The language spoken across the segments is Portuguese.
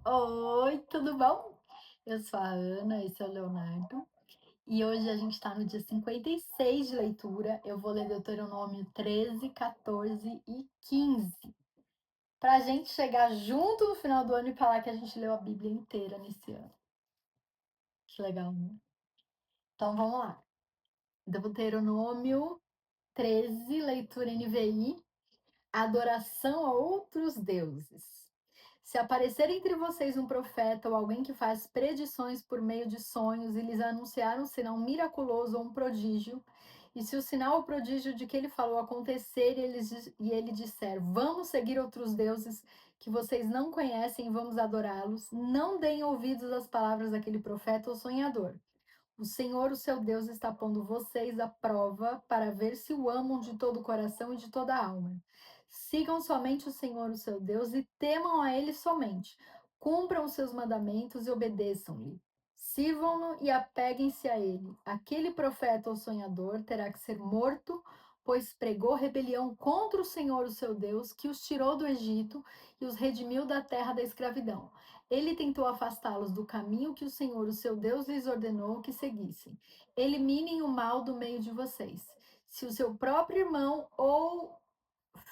Oi, tudo bom? Eu sou a Ana, esse é o Leonardo. E hoje a gente está no dia 56 de leitura. Eu vou ler Deuteronômio 13, 14 e 15. Para a gente chegar junto no final do ano e falar que a gente leu a Bíblia inteira nesse ano. Que legal, né? Então vamos lá. Deuteronômio 13, leitura NVI. Adoração a outros deuses. Se aparecer entre vocês um profeta ou alguém que faz predições por meio de sonhos e lhes anunciar um sinal miraculoso ou um prodígio, e se o sinal ou prodígio de que ele falou acontecer e ele disser, vamos seguir outros deuses que vocês não conhecem e vamos adorá-los, não deem ouvidos às palavras daquele profeta ou sonhador. O Senhor, o seu Deus, está pondo vocês à prova para ver se o amam de todo o coração e de toda a alma. Sigam somente o Senhor, o seu Deus, e temam a Ele somente. Cumpram os seus mandamentos e obedeçam-lhe. Sirvam-no e apeguem-se a Ele. Aquele profeta ou sonhador terá que ser morto, pois pregou rebelião contra o Senhor, o seu Deus, que os tirou do Egito e os redimiu da terra da escravidão. Ele tentou afastá-los do caminho que o Senhor, o seu Deus, lhes ordenou que seguissem. Eliminem o mal do meio de vocês. Se o seu próprio irmão ou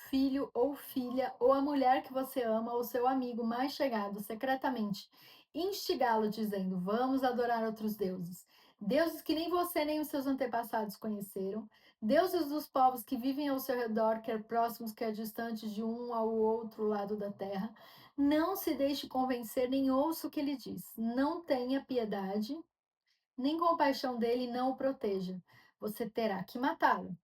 filho ou filha, ou a mulher que você ama, ou seu amigo mais chegado, secretamente, instigá-lo dizendo: vamos adorar outros deuses. Deuses que nem você nem os seus antepassados conheceram, deuses dos povos que vivem ao seu redor, quer próximos, quer distantes de um ao outro lado da terra. Não se deixe convencer, nem ouça o que ele diz. Não tenha piedade, nem compaixão dele, não o proteja. Você terá que matá-lo.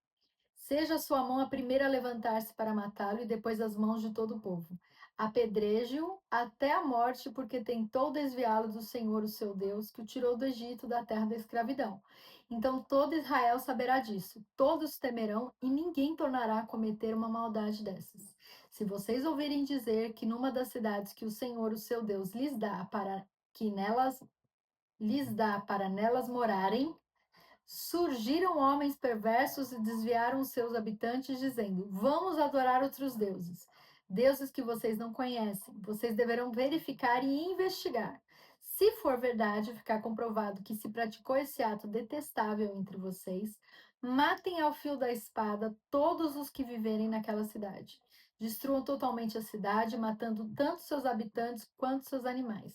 Seja a sua mão a primeira a levantar-se para matá-lo e depois as mãos de todo o povo. Apedreje-o até a morte, porque tentou desviá-lo do Senhor, o seu Deus, que o tirou do Egito, da terra da escravidão. Então todo Israel saberá disso, todos temerão e ninguém tornará a cometer uma maldade dessas. Se vocês ouvirem dizer que numa das cidades que o Senhor, o seu Deus, lhes dá para nelas morarem, surgiram homens perversos e desviaram os seus habitantes, dizendo: vamos adorar outros deuses, deuses que vocês não conhecem. Vocês deverão verificar e investigar. Se for verdade, ficar comprovado que se praticou esse ato detestável entre vocês, matem ao fio da espada todos os que viverem naquela cidade. Destruam totalmente a cidade, matando tanto seus habitantes quanto seus animais.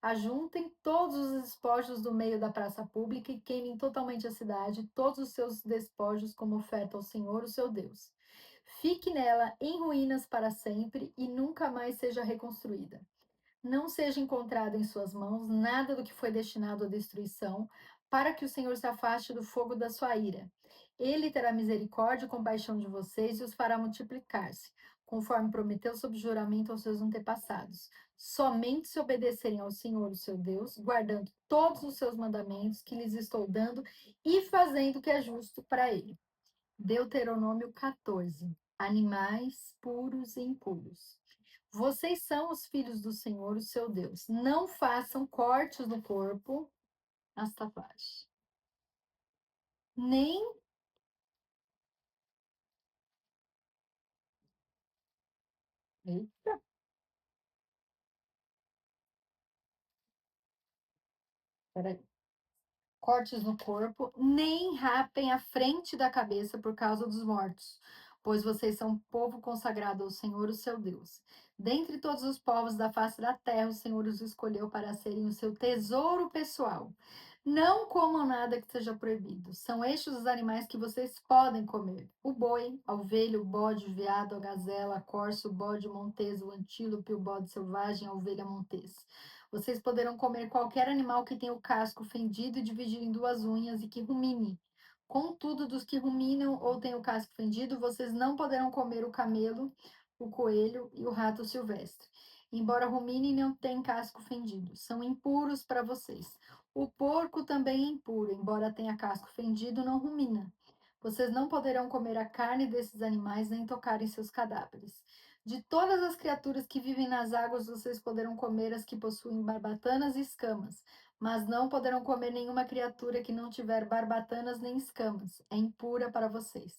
Ajuntem todos os despojos do meio da praça pública e queimem totalmente a cidade, todos os seus despojos como oferta ao Senhor, o seu Deus. Fique nela em ruínas para sempre e nunca mais seja reconstruída. Não seja encontrado em suas mãos nada do que foi destinado à destruição, para que o Senhor se afaste do fogo da sua ira. Ele terá misericórdia e compaixão de vocês e os fará multiplicar-se, conforme prometeu sob juramento aos seus antepassados. Somente se obedecerem ao Senhor, o seu Deus, guardando todos os seus mandamentos que lhes estou dando e fazendo o que é justo para ele. Deuteronômio 14. Animais puros e impuros. Vocês são os filhos do Senhor, o seu Deus. Não façam cortes no corpo, Astafage, nem. Eita, peraí. Cortes no corpo, nem rapem a frente da cabeça por causa dos mortos, pois vocês são um povo consagrado ao Senhor, o seu Deus. Dentre todos os povos da face da terra, o Senhor os escolheu para serem o seu tesouro pessoal. Não comam nada que seja proibido. São estes os animais que vocês podem comer: o boi, a ovelha, o bode, o veado, a gazela, a corça, o bode montês, o antílope, o bode selvagem, a ovelha montês. Vocês poderão comer qualquer animal que tenha o casco fendido e dividido em duas unhas e que rumine. Contudo, dos que ruminam ou têm o casco fendido, vocês não poderão comer o camelo, o coelho e o rato silvestre. Embora ruminem, não têm casco fendido. São impuros para vocês. O porco também é impuro, embora tenha casco fendido, não rumina. Vocês não poderão comer a carne desses animais nem tocar em seus cadáveres. De todas as criaturas que vivem nas águas, vocês poderão comer as que possuem barbatanas e escamas, mas não poderão comer nenhuma criatura que não tiver barbatanas nem escamas. É impura para vocês.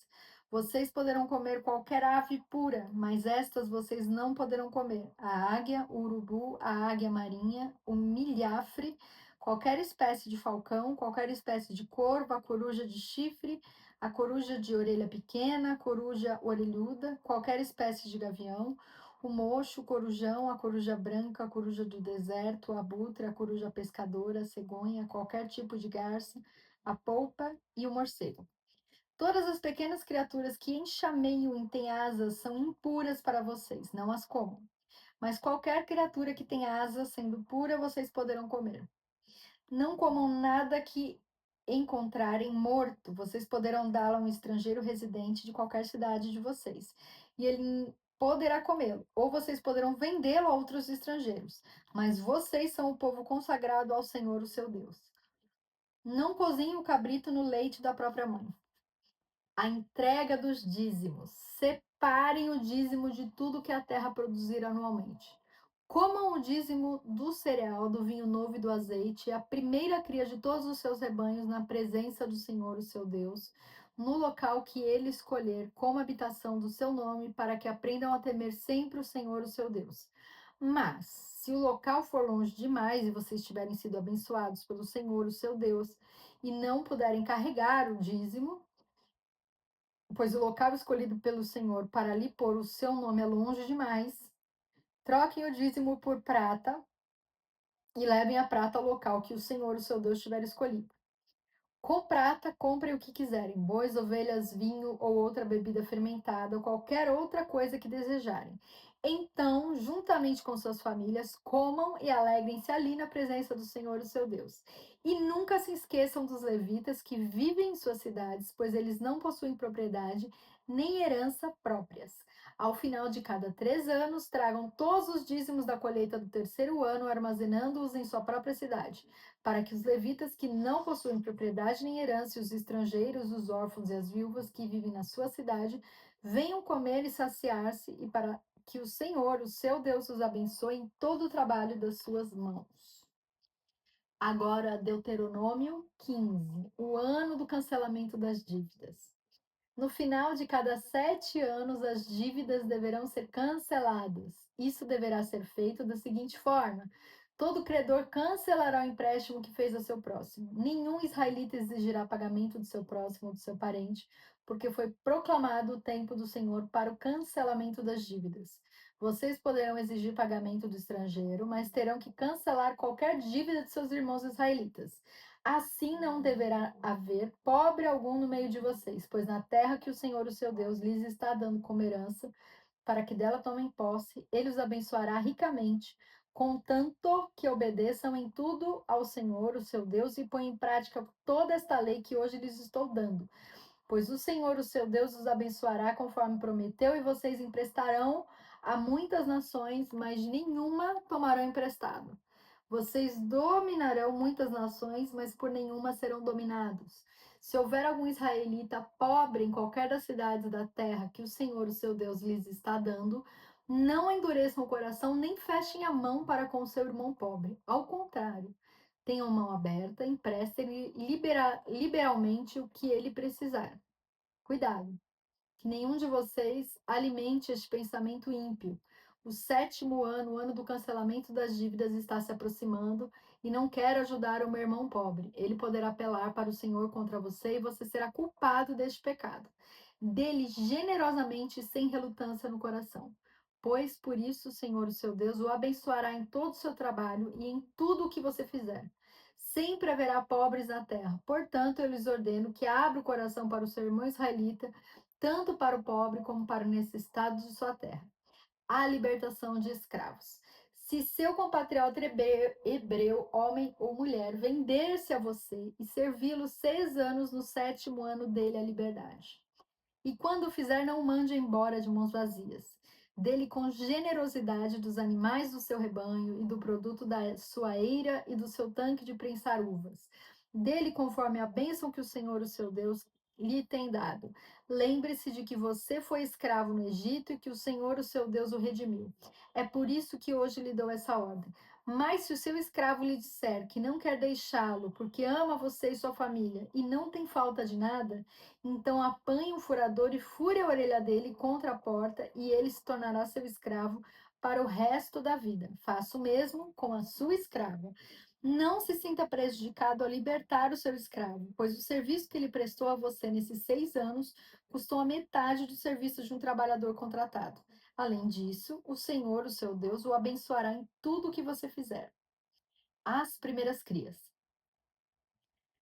Vocês poderão comer qualquer ave pura, mas estas vocês não poderão comer: a águia, o urubu, a águia marinha, o milhafre, qualquer espécie de falcão, qualquer espécie de corvo, a coruja de chifre, a coruja de orelha pequena, a coruja orelhuda, qualquer espécie de gavião, o mocho, o corujão, a coruja branca, a coruja do deserto, a abutre, a coruja pescadora, a cegonha, qualquer tipo de garça, a polpa e o morcego. Todas as pequenas criaturas que enxameiam e têm asas são impuras para vocês, não as comam. Mas qualquer criatura que tem asas, sendo pura, vocês poderão comer. Não comam nada que encontrarem morto, vocês poderão dá-lo a um estrangeiro residente de qualquer cidade de vocês, e ele poderá comê-lo, ou vocês poderão vendê-lo a outros estrangeiros, mas vocês são o povo consagrado ao Senhor, o seu Deus. Não cozinhem o cabrito no leite da própria mãe. A entrega dos dízimos. Separem o dízimo de tudo que a terra produzir anualmente. Comam o dízimo do cereal, do vinho novo e do azeite, a primeira cria de todos os seus rebanhos na presença do Senhor, o seu Deus, no local que ele escolher como habitação do seu nome, para que aprendam a temer sempre o Senhor, o seu Deus. Mas, se o local for longe demais e vocês tiverem sido abençoados pelo Senhor, o seu Deus, e não puderem carregar o dízimo, pois o local escolhido pelo Senhor para lhe pôr o seu nome é longe demais, troquem o dízimo por prata e levem a prata ao local que o Senhor, o seu Deus, tiver escolhido. Com prata, comprem o que quiserem: bois, ovelhas, vinho ou outra bebida fermentada, ou qualquer outra coisa que desejarem. Então, juntamente com suas famílias, comam e alegrem-se ali na presença do Senhor, o seu Deus. E nunca se esqueçam dos levitas que vivem em suas cidades, pois eles não possuem propriedade nem herança próprias. Ao final de cada 3 anos, tragam todos os dízimos da colheita do terceiro ano, armazenando-os em sua própria cidade, para que os levitas que não possuem propriedade nem herança, e os estrangeiros, os órfãos e as viúvas que vivem na sua cidade, venham comer e saciar-se, e para que o Senhor, o seu Deus, os abençoe em todo o trabalho das suas mãos. Agora, Deuteronômio 15, o ano do cancelamento das dívidas. No final de cada 7 anos, as dívidas deverão ser canceladas. Isso deverá ser feito da seguinte forma: todo credor cancelará o empréstimo que fez a seu próximo. Nenhum israelita exigirá pagamento do seu próximo ou do seu parente, porque foi proclamado o tempo do Senhor para o cancelamento das dívidas. Vocês poderão exigir pagamento do estrangeiro, mas terão que cancelar qualquer dívida de seus irmãos israelitas. Assim não deverá haver pobre algum no meio de vocês, pois na terra que o Senhor, o seu Deus, lhes está dando como herança, para que dela tomem posse, ele os abençoará ricamente, contanto que obedeçam em tudo ao Senhor, o seu Deus, e ponham em prática toda esta lei que hoje lhes estou dando. Pois o Senhor, o seu Deus, os abençoará conforme prometeu, e vocês emprestarão a muitas nações, mas nenhuma tomarão emprestado. Vocês dominarão muitas nações, mas por nenhuma serão dominados. Se houver algum israelita pobre em qualquer das cidades da terra que o Senhor, o seu Deus, lhes está dando, não endureçam o coração nem fechem a mão para com o seu irmão pobre. Ao contrário, tenham mão aberta, emprestem-lhe liberalmente o que ele precisar. Cuidado, que nenhum de vocês alimente este pensamento ímpio. O sétimo ano, o ano do cancelamento das dívidas, está se aproximando e não quero ajudar o meu irmão pobre. Ele poderá apelar para o Senhor contra você e você será culpado deste pecado. Dele generosamente e sem relutância no coração. Pois por isso o Senhor, o seu Deus, o abençoará em todo o seu trabalho e em tudo o que você fizer. Sempre haverá pobres na terra. Portanto, eu lhes ordeno que abra o coração para o seu irmão israelita, tanto para o pobre como para o necessitado de sua terra. A libertação de escravos. Se seu compatriota hebreu, homem ou mulher, vender-se a você e servi-lo 6 anos, no sétimo ano dele a liberdade. E quando o fizer, não o mande embora de mãos vazias. Dele com generosidade dos animais do seu rebanho e do produto da sua eira e do seu tanque de prensar uvas. Dele conforme a bênção que o Senhor, o seu Deus, lhe tem dado. Lembre-se de que você foi escravo no Egito e que o Senhor, o seu Deus, o redimiu. É por isso que hoje lhe dou essa ordem. Mas se o seu escravo lhe disser que não quer deixá-lo porque ama você e sua família e não tem falta de nada, então apanhe um furador e fure a orelha dele contra a porta e ele se tornará seu escravo para o resto da vida. Faça o mesmo com a sua escrava. Não se sinta prejudicado ao libertar o seu escravo, pois o serviço que ele prestou a você nesses 6 anos custou a metade do serviço de um trabalhador contratado. Além disso, o Senhor, o seu Deus, o abençoará em tudo o que você fizer. As primeiras crias.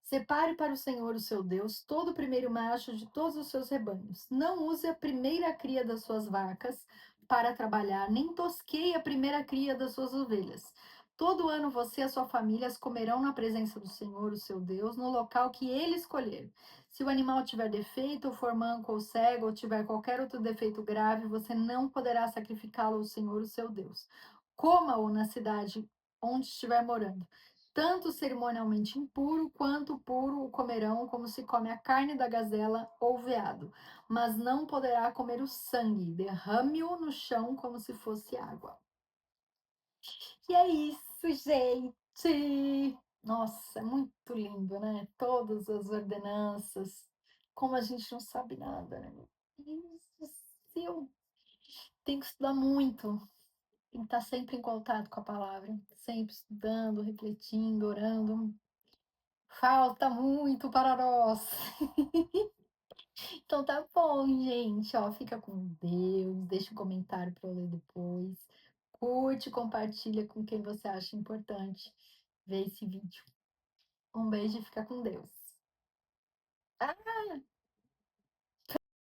Separe para o Senhor, o seu Deus, todo o primeiro macho de todos os seus rebanhos. Não use a primeira cria das suas vacas para trabalhar, nem tosqueie a primeira cria das suas ovelhas. Todo ano você e a sua família as comerão na presença do Senhor, o seu Deus, no local que ele escolher. Se o animal tiver defeito, ou for manco ou cego, ou tiver qualquer outro defeito grave, você não poderá sacrificá-lo ao Senhor, o seu Deus. Coma-o na cidade onde estiver morando. Tanto cerimonialmente impuro quanto puro o comerão, como se come a carne da gazela ou veado, mas não poderá comer o sangue, derrame-o no chão como se fosse água. E é isso, gente! Nossa, é muito lindo, né? Todas as ordenanças, como a gente não sabe nada, né? Meu Deus do céu! Tem que estudar muito, tem que estar sempre em contato com a palavra, sempre estudando, refletindo, orando. Falta muito para nós. Então tá bom, gente. Ó, fica com Deus. Deixa um comentário para eu ler depois. Curte, compartilha com quem você acha importante ver esse vídeo. Um beijo e fica com Deus.